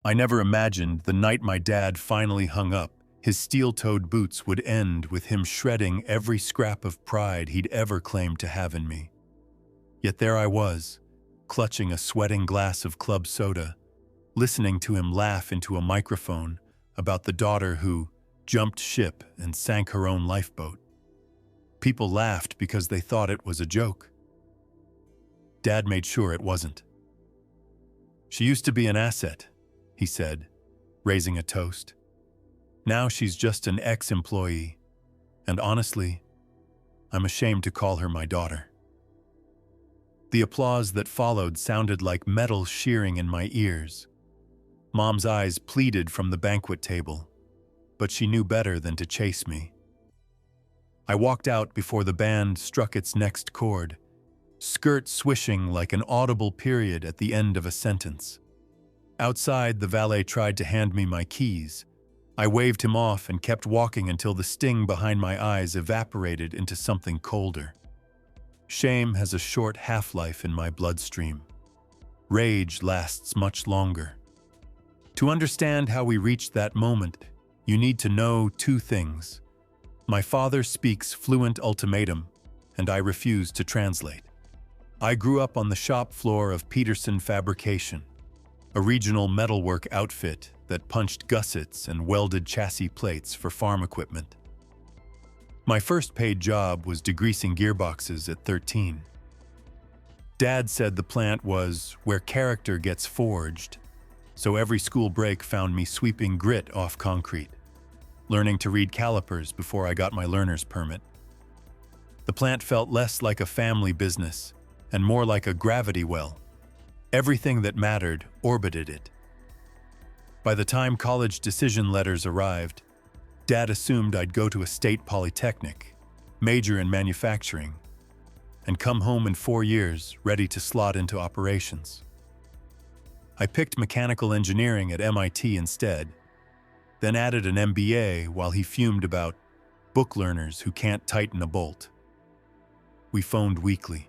I never imagined the night my dad finally hung up, his steel-toed boots would end with him shredding every scrap of pride he'd ever claimed to have in me. Yet there I was, clutching a sweating glass of club soda, listening to him laugh into a microphone about the daughter who jumped ship and sank her own lifeboat. People laughed because they thought it was a joke. Dad made sure it wasn't. "She used to be an asset," he said, raising a toast. "Now she's just an ex-employee, and honestly, I'm ashamed to call her my daughter." The applause that followed sounded like metal shearing in my ears. Mom's eyes pleaded from the banquet table, but she knew better than to chase me. I walked out before the band struck its next chord, skirt swishing like an audible period at the end of a sentence. Outside, the valet tried to hand me my keys. I waved him off and kept walking until the sting behind my eyes evaporated into something colder. Shame has a short half-life in my bloodstream. Rage lasts much longer. To understand how we reached that moment, you need to know two things. My father speaks fluent ultimatum, and I refuse to translate. I grew up on the shop floor of Peterson Fabrication, a regional metalwork outfit that punched gussets and welded chassis plates for farm equipment. My first paid job was degreasing gearboxes at 13. Dad said the plant was where character gets forged, so every school break found me sweeping grit off concrete, learning to read calipers before I got my learner's permit. The plant felt less like a family business and more like a gravity well. Everything that mattered orbited it. By the time college decision letters arrived, Dad assumed I'd go to a state polytechnic, major in manufacturing, and come home in 4 years ready to slot into operations. I picked mechanical engineering at MIT instead, then added an MBA while he fumed about book learners who can't tighten a bolt. We phoned weekly.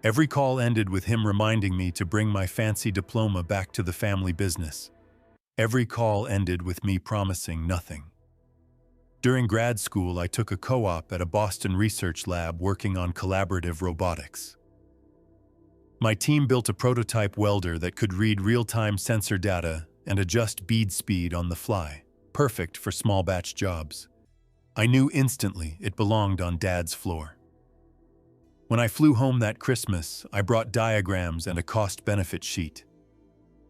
Every call ended with him reminding me to bring my fancy diploma back to the family business. Every call ended with me promising nothing. During grad school, I took a co-op at a Boston research lab working on collaborative robotics. My team built a prototype welder that could read real-time sensor data and adjust bead speed on the fly, perfect for small batch jobs. I knew instantly it belonged on Dad's floor. When I flew home that Christmas, I brought diagrams and a cost-benefit sheet.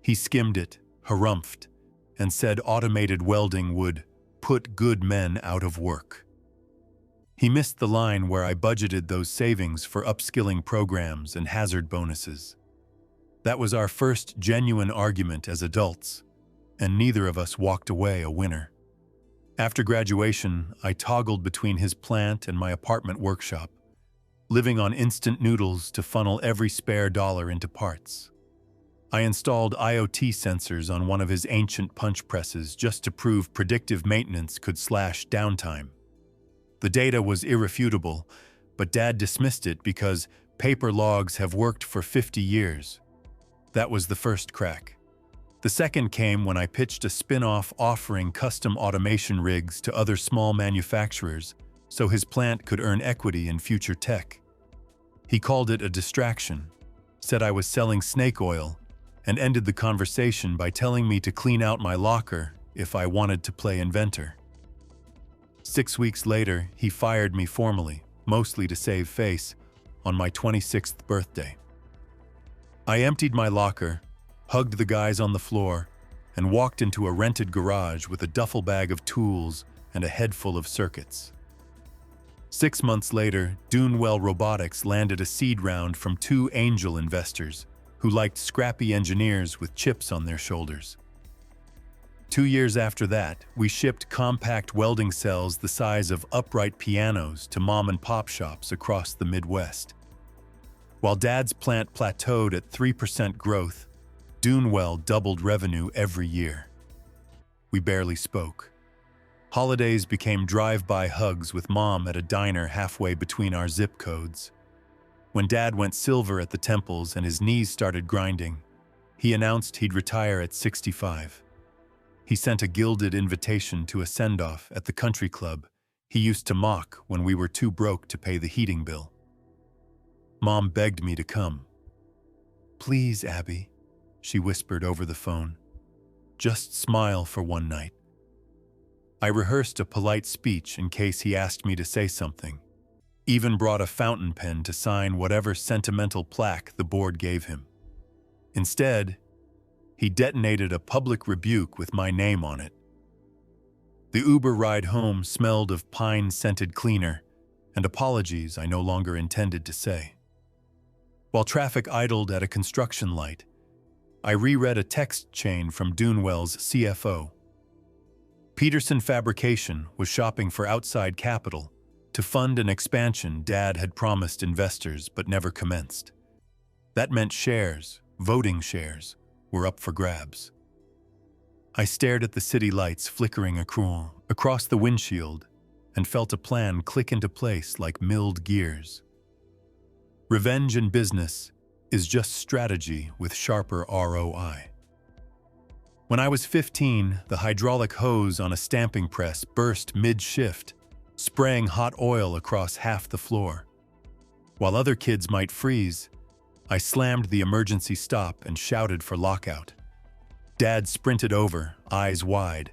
He skimmed it, harumphed, and said automated welding would put good men out of work. He missed the line where I budgeted those savings for upskilling programs and hazard bonuses. That was our first genuine argument as adults, and neither of us walked away a winner. After graduation, I toggled between his plant and my apartment workshop, living on instant noodles to funnel every spare dollar into parts. I installed IoT sensors on one of his ancient punch presses just to prove predictive maintenance could slash downtime. The data was irrefutable, but Dad dismissed it because paper logs have worked for 50 years. That was the first crack. The second came when I pitched a spin-off offering custom automation rigs to other small manufacturers so his plant could earn equity in future tech. He called it a distraction, said I was selling snake oil, and ended the conversation by telling me to clean out my locker if I wanted to play inventor. 6 weeks later, he fired me formally, mostly to save face, on my 26th birthday. I emptied my locker, hugged the guys on the floor, and walked into a rented garage with a duffel bag of tools and a head full of circuits. 6 months later, Dunewell Robotics landed a seed round from 2 angel investors who liked scrappy engineers with chips on their shoulders. 2 years after that, we shipped compact welding cells the size of upright pianos to mom-and-pop shops across the Midwest. While Dad's plant plateaued at 3% growth, Dunewell doubled revenue every year. We barely spoke. Holidays became drive-by hugs with Mom at a diner halfway between our zip codes. When Dad went silver at the temples and his knees started grinding, He announced he'd retire at 65. He sent a gilded invitation to a send-off at the country club he used to mock when we were too broke to pay the heating bill. Mom begged me to come. "Please, Abby," she whispered over the phone. "Just smile for one night." I rehearsed a polite speech in case he asked me to say something. Even brought a fountain pen to sign whatever sentimental plaque the board gave him. Instead, he detonated a public rebuke with my name on it. The Uber ride home smelled of pine-scented cleaner and apologies I no longer intended to say. While traffic idled at a construction light, I reread a text chain from Dunewell's CFO. Peterson Fabrication was shopping for outside capital to fund an expansion Dad had promised investors but never commenced. That meant shares, voting shares, were up for grabs. I stared at the city lights flickering across the windshield and felt a plan click into place like milled gears. Revenge in business is just strategy with sharper ROI. When I was 15, the hydraulic hose on a stamping press burst mid-shift, spraying hot oil across half the floor. While other kids might freeze, I slammed the emergency stop and shouted for lockout. Dad sprinted over, eyes wide,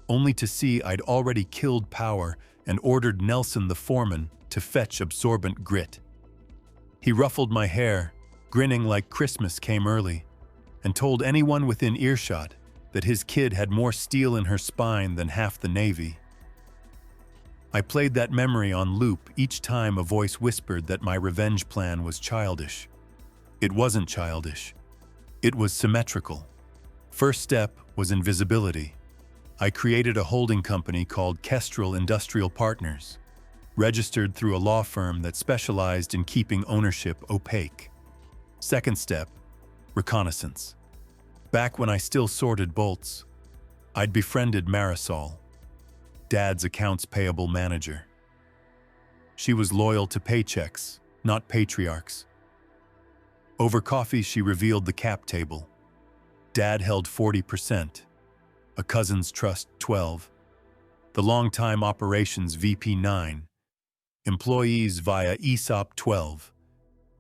only to see I'd already killed power and ordered Nelson the foreman to fetch absorbent grit. He ruffled my hair, grinning like Christmas came early, and told anyone within earshot that his kid had more steel in her spine than half the Navy. I played that memory on loop each time a voice whispered that my revenge plan was childish. It wasn't childish. It was symmetrical. First step was invisibility. I created a holding company called Kestrel Industrial Partners, registered through a law firm that specialized in keeping ownership opaque. Second step, reconnaissance. Back when I still sorted bolts, I'd befriended Marisol, Dad's accounts payable manager. She was loyal to paychecks, not patriarchs. Over coffee, she revealed the cap table. Dad held 40%, a cousin's trust 12%, the longtime operations VP 9%, employees via ESOP 12%,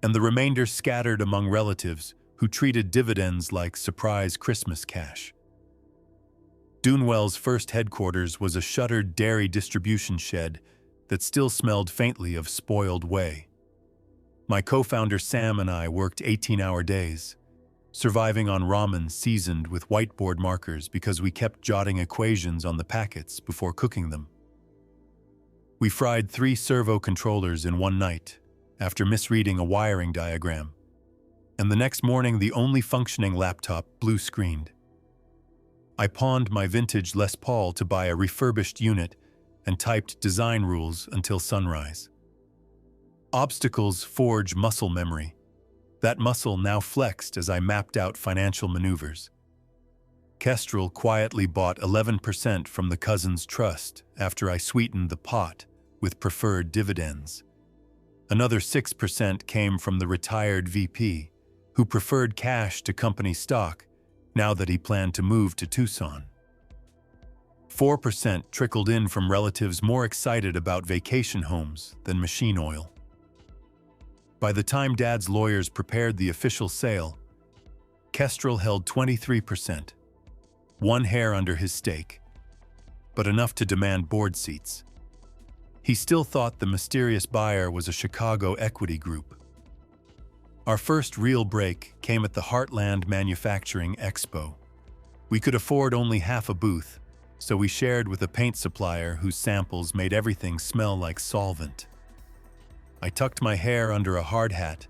and the remainder scattered among relatives who treated dividends like surprise Christmas cash. Dunewell's first headquarters was a shuttered dairy distribution shed that still smelled faintly of spoiled whey. My co-founder Sam and I worked 18-hour days, surviving on ramen seasoned with whiteboard markers because we kept jotting equations on the packets before cooking them. We fried 3 servo controllers in one night after misreading a wiring diagram, and the next morning the only functioning laptop blue-screened. I pawned my vintage Les Paul to buy a refurbished unit and typed design rules until sunrise. Obstacles forge muscle memory. That muscle now flexed as I mapped out financial maneuvers. Kestrel quietly bought 11% from the cousin's trust after I sweetened the pot with preferred dividends. Another 6% came from the retired VP, who preferred cash to company stock now that he planned to move to Tucson. 4% trickled in from relatives more excited about vacation homes than machine oil. By the time Dad's lawyers prepared the official sale, Kestrel held 23%, one hair under his stake, but enough to demand board seats. He still thought the mysterious buyer was a Chicago equity group. Our first real break came at the Heartland Manufacturing Expo. We could afford only half a booth, so we shared with a paint supplier whose samples made everything smell like solvent. I tucked my hair under a hard hat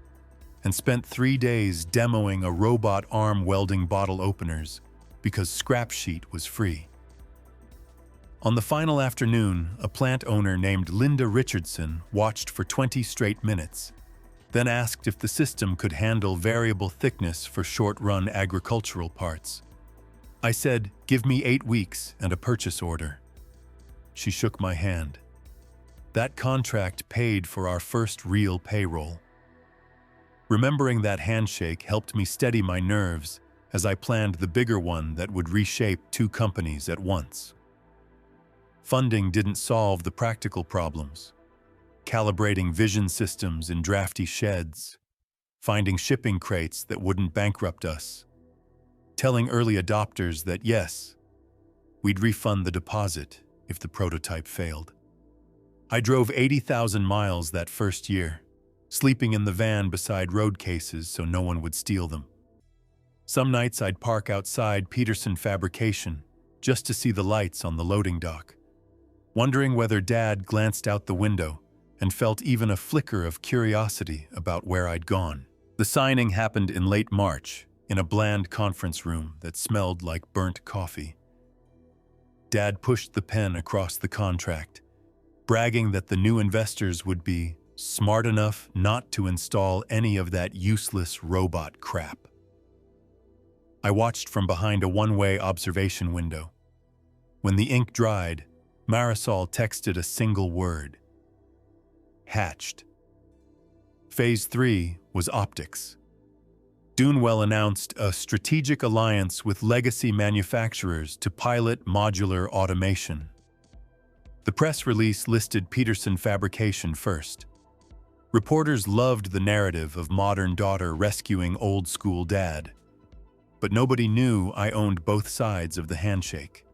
and spent 3 days demoing a robot arm welding bottle openers because scrap sheet was free. On the final afternoon, a plant owner named Linda Richardson watched for 20 straight minutes, then asked if the system could handle variable thickness for short-run agricultural parts. I said, "Give me 8 weeks and a purchase order." She shook my hand. That contract paid for our first real payroll. Remembering that handshake helped me steady my nerves as I planned the bigger one that would reshape two companies at once. Funding didn't solve the practical problems. Calibrating vision systems in drafty sheds, finding shipping crates that wouldn't bankrupt us, telling early adopters that yes, we'd refund the deposit if the prototype failed. I drove 80,000 miles that first year, sleeping in the van beside road cases so no one would steal them. Some nights I'd park outside Peterson Fabrication just to see the lights on the loading dock, wondering whether Dad glanced out the window and felt even a flicker of curiosity about where I'd gone. The signing happened in late March in a bland conference room that smelled like burnt coffee. Dad pushed the pen across the contract, bragging that the new investors would be smart enough not to install any of that useless robot crap. I watched from behind a one-way observation window. When the ink dried, Marisol texted a single word: hatched. Phase 3 was optics. Dunewell announced a strategic alliance with legacy manufacturers to pilot modular automation. The press release listed Peterson Fabrication first. Reporters loved the narrative of modern daughter rescuing old-school dad, but nobody knew I owned both sides of the handshake.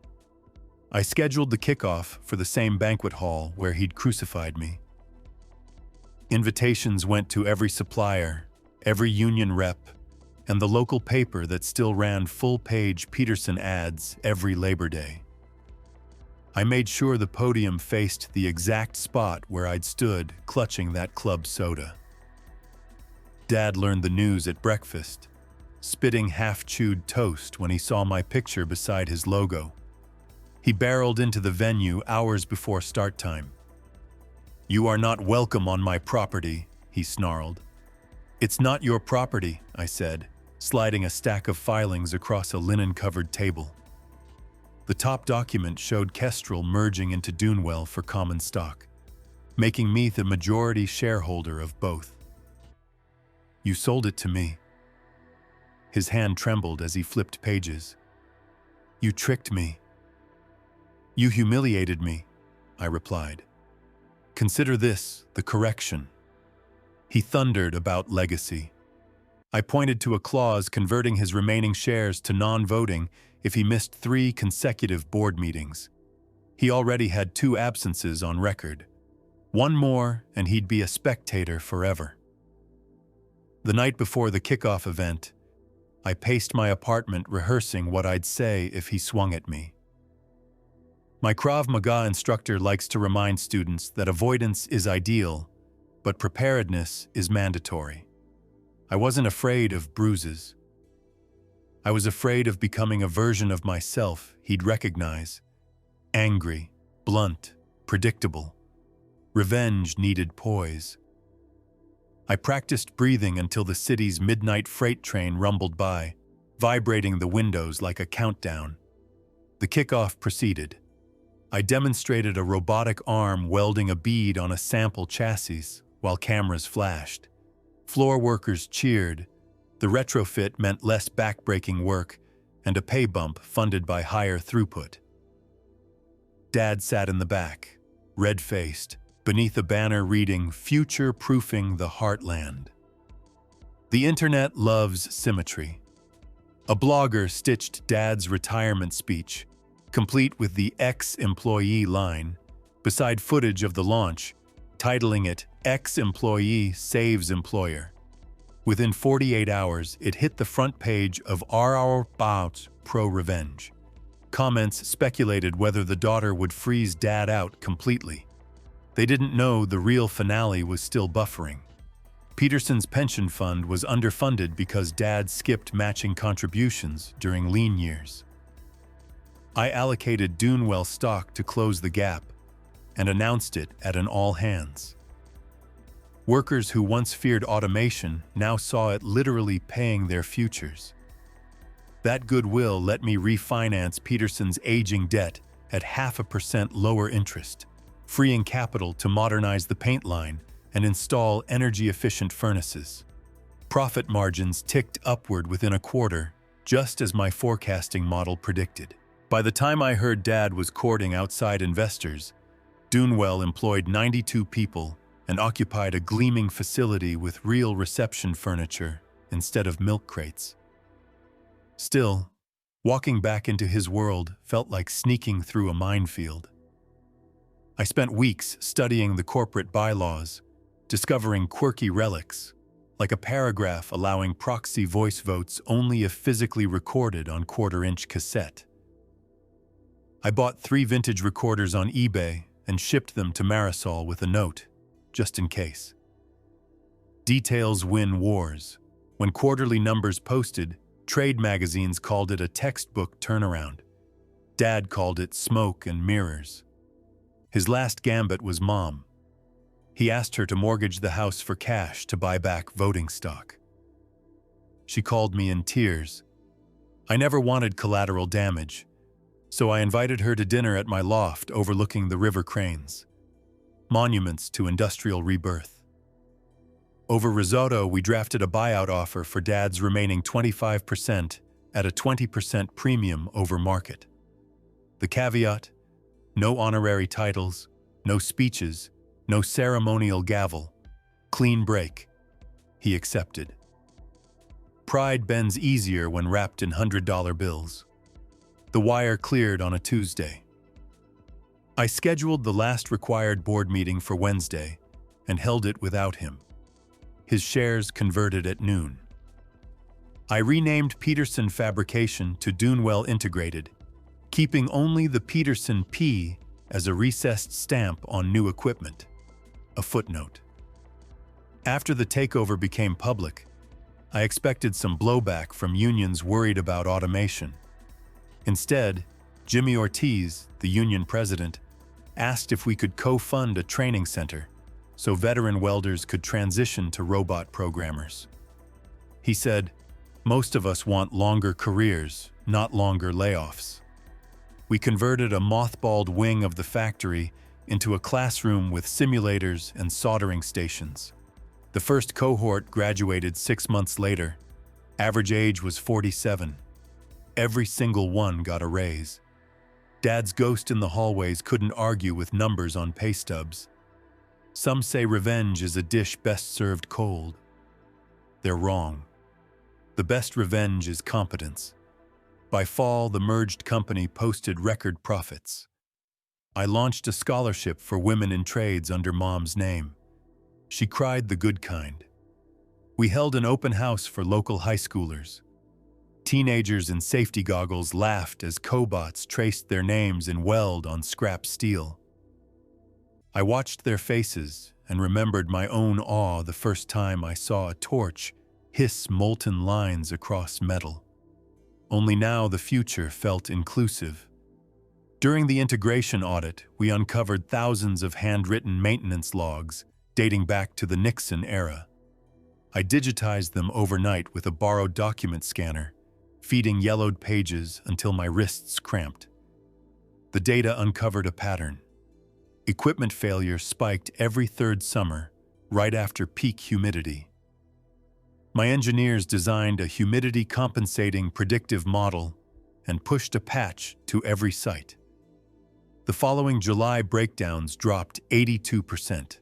I scheduled the kickoff for the same banquet hall where he'd crucified me. Invitations went to every supplier, every union rep, and the local paper that still ran full-page Peterson ads every Labor Day. I made sure the podium faced the exact spot where I'd stood clutching that club soda. Dad learned the news at breakfast, spitting half-chewed toast when he saw my picture beside his logo. He barreled into the venue hours before start time. "You are not welcome on my property," he snarled. "It's not your property," I said, sliding a stack of filings across a linen-covered table. The top document showed Kestrel merging into Dunewell for common stock, making me the majority shareholder of both. "You sold it to me." His hand trembled as he flipped pages. "You tricked me." "You humiliated me," I replied. "Consider this the correction." He thundered about legacy. I pointed to a clause converting his remaining shares to non-voting if he missed 3 consecutive board meetings. He already had 2 absences on record. One more, and he'd be a spectator forever. The night before the kickoff event, I paced my apartment rehearsing what I'd say if he swung at me. My Krav Maga instructor likes to remind students that avoidance is ideal, but preparedness is mandatory. I wasn't afraid of bruises. I was afraid of becoming a version of myself he'd recognize. Angry, blunt, predictable. Revenge needed poise. I practiced breathing until the city's midnight freight train rumbled by, vibrating the windows like a countdown. The kickoff proceeded. I demonstrated a robotic arm welding a bead on a sample chassis while cameras flashed. Floor workers cheered. The retrofit meant less back-breaking work and a pay bump funded by higher throughput. Dad sat in the back, red-faced, beneath a banner reading "Future-Proofing the Heartland." The internet loves symmetry. A blogger stitched Dad's retirement speech, complete with the ex-employee line, beside footage of the launch, titling it "Ex-Employee Saves Employer." Within 48 hours, it hit the front page of RR About Pro Revenge. Comments speculated whether the daughter would freeze Dad out completely. They didn't know the real finale was still buffering. Peterson's pension fund was underfunded because Dad skipped matching contributions during lean years. I allocated Dunewell stock to close the gap and announced it at an all-hands. Workers who once feared automation now saw it literally paying their futures. That goodwill let me refinance Peterson's aging debt at 0.5% lower interest, freeing capital to modernize the paint line and install energy-efficient furnaces. Profit margins ticked upward within a quarter, just as my forecasting model predicted. By the time I heard Dad was courting outside investors, Dunewell employed 92 people and occupied a gleaming facility with real reception furniture instead of milk crates. Still, walking back into his world felt like sneaking through a minefield. I spent weeks studying the corporate bylaws, discovering quirky relics, like a paragraph allowing proxy voice votes only if physically recorded on quarter-inch cassette. I bought 3 vintage recorders on eBay and shipped them to Marisol with a note, just in case. Details win wars. When quarterly numbers posted, trade magazines called it a textbook turnaround. Dad called it smoke and mirrors. His last gambit was Mom. He asked her to mortgage the house for cash to buy back voting stock. She called me in tears. I never wanted collateral damage, so I invited her to dinner at my loft overlooking the river cranes, monuments to industrial rebirth. Over risotto, we drafted a buyout offer for Dad's remaining 25% at a 20% premium over market. The caveat: no honorary titles, no speeches, no ceremonial gavel. Clean break. He accepted. Pride bends easier when wrapped in $100 bills. The wire cleared on a Tuesday. I scheduled the last required board meeting for Wednesday and held it without him. His shares converted at noon. I renamed Peterson Fabrication to Dunewell Integrated, keeping only the Peterson P as a recessed stamp on new equipment. A footnote. After the takeover became public, I expected some blowback from unions worried about automation. Instead, Jimmy Ortiz, the union president, asked if we could co-fund a training center so veteran welders could transition to robot programmers. He said, "Most of us want longer careers, not longer layoffs." We converted a mothballed wing of the factory into a classroom with simulators and soldering stations. The first cohort graduated 6 months later. Average age was 47. Every single one got a raise. Dad's ghost in the hallways couldn't argue with numbers on pay stubs. Some say revenge is a dish best served cold. They're wrong. The best revenge is competence. By fall, the merged company posted record profits. I launched a scholarship for women in trades under Mom's name. She cried the good kind. We held an open house for local high schoolers. Teenagers in safety goggles laughed as cobots traced their names in weld on scrap steel. I watched their faces and remembered my own awe the first time I saw a torch hiss molten lines across metal. Only now the future felt inclusive. During the integration audit, we uncovered thousands of handwritten maintenance logs dating back to the Nixon era. I digitized them overnight with a borrowed document scanner, feeding yellowed pages until my wrists cramped. The data uncovered a pattern. Equipment failure spiked every third summer, right after peak humidity. My engineers designed a humidity-compensating predictive model and pushed a patch to every site. The following July breakdowns dropped 82%.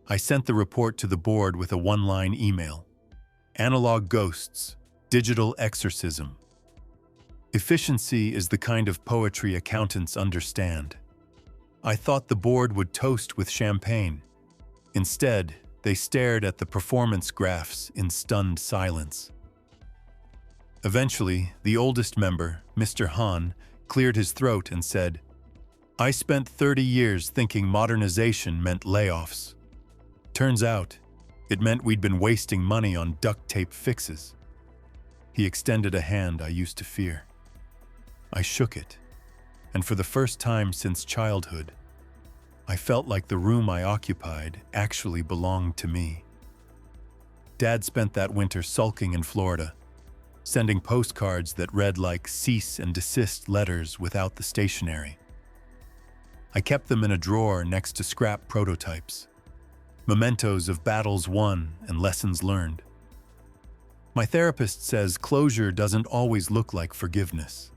I sent the report to the board with a one-line email. Analog ghosts, digital exorcism. Efficiency is the kind of poetry accountants understand. I thought the board would toast with champagne. Instead, they stared at the performance graphs in stunned silence. Eventually, the oldest member, Mr. Hahn, cleared his throat and said, "I spent 30 years thinking modernization meant layoffs. Turns out, it meant we'd been wasting money on duct tape fixes." He extended a hand I used to fear. I shook it, and for the first time since childhood, I felt like the room I occupied actually belonged to me. Dad spent that winter sulking in Florida, sending postcards that read like cease and desist letters without the stationery. I kept them in a drawer next to scrap prototypes, mementos of battles won and lessons learned. My therapist says closure doesn't always look like forgiveness.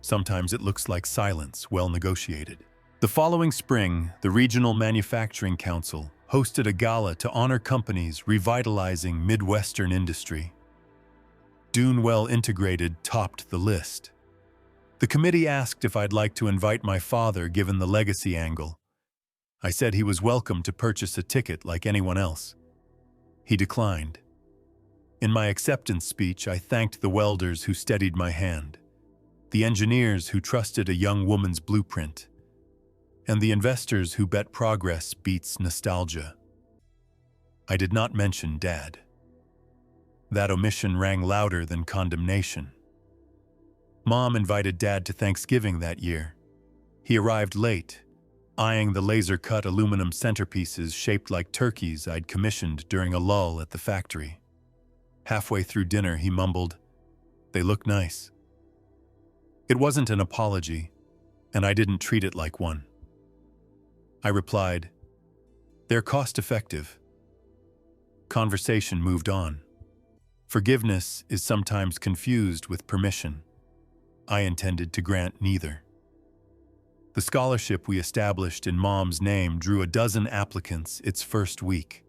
Sometimes it looks like silence, well negotiated. The following spring, the Regional Manufacturing Council hosted a gala to honor companies revitalizing Midwestern industry. Dunewell Integrated topped the list. The committee asked if I'd like to invite my father given the legacy angle. I said he was welcome to purchase a ticket like anyone else. He declined. In my acceptance speech, I thanked the welders who steadied my hand, the engineers who trusted a young woman's blueprint, and the investors who bet progress beats nostalgia. I did not mention Dad. That omission rang louder than condemnation. Mom invited Dad to Thanksgiving that year. He arrived late, eyeing the laser-cut aluminum centerpieces shaped like turkeys I'd commissioned during a lull at the factory. Halfway through dinner, he mumbled, "They look nice." It wasn't an apology, and I didn't treat it like one. I replied, "They're cost-effective." Conversation moved on. Forgiveness is sometimes confused with permission. I intended to grant neither. The scholarship we established in Mom's name drew a dozen applicants its first week.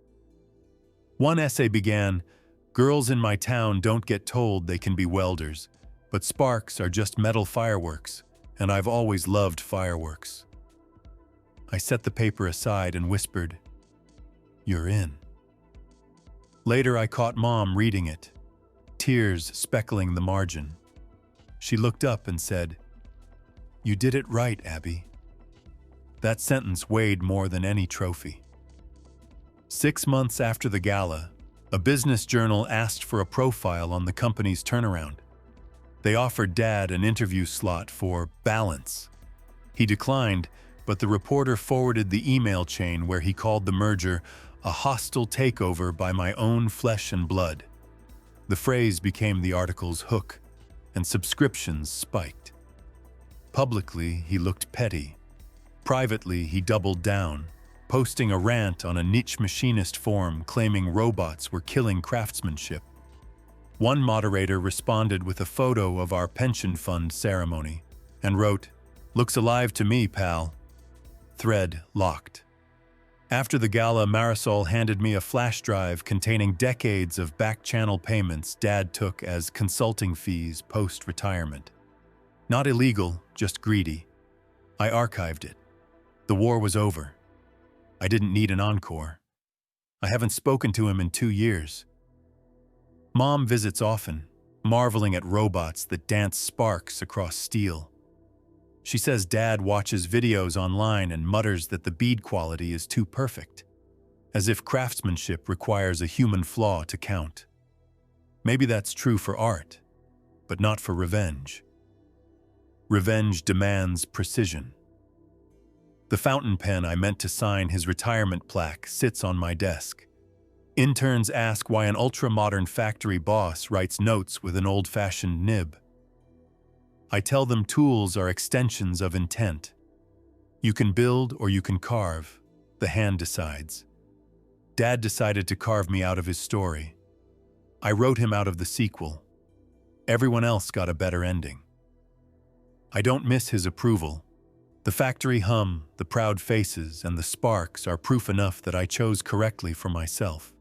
One essay began, "Girls in my town don't get told they can be welders, but sparks are just metal fireworks, and I've always loved fireworks." I set the paper aside and whispered, "You're in." Later, I caught Mom reading it, tears speckling the margin. She looked up and said, "You did it right, Abby." That sentence weighed more than any trophy. 6 months after the gala, a business journal asked for a profile on the company's turnaround. They offered Dad an interview slot for Balance. He declined, but the reporter forwarded the email chain where he called the merger a hostile takeover by my own flesh and blood. The phrase became the article's hook, and subscriptions spiked. Publicly, he looked petty. Privately, he doubled down, posting a rant on a niche machinist forum claiming robots were killing craftsmanship. One moderator responded with a photo of our pension fund ceremony and wrote, "Looks alive to me, pal." Thread locked. After the gala, Marisol handed me a flash drive containing decades of back-channel payments Dad took as consulting fees post-retirement. Not illegal, just greedy. I archived it. The war was over. I didn't need an encore. I haven't spoken to him in 2 years. Mom visits often, marveling at robots that dance sparks across steel. She says Dad watches videos online and mutters that the bead quality is too perfect, as if craftsmanship requires a human flaw to count. Maybe that's true for art, but not for revenge. Revenge demands precision. The fountain pen I meant to sign his retirement plaque sits on my desk. Interns ask why an ultra-modern factory boss writes notes with an old-fashioned nib. I tell them tools are extensions of intent. You can build or you can carve. The hand decides. Dad decided to carve me out of his story. I wrote him out of the sequel. Everyone else got a better ending. I don't miss his approval. The factory hum, the proud faces, and the sparks are proof enough that I chose correctly for myself.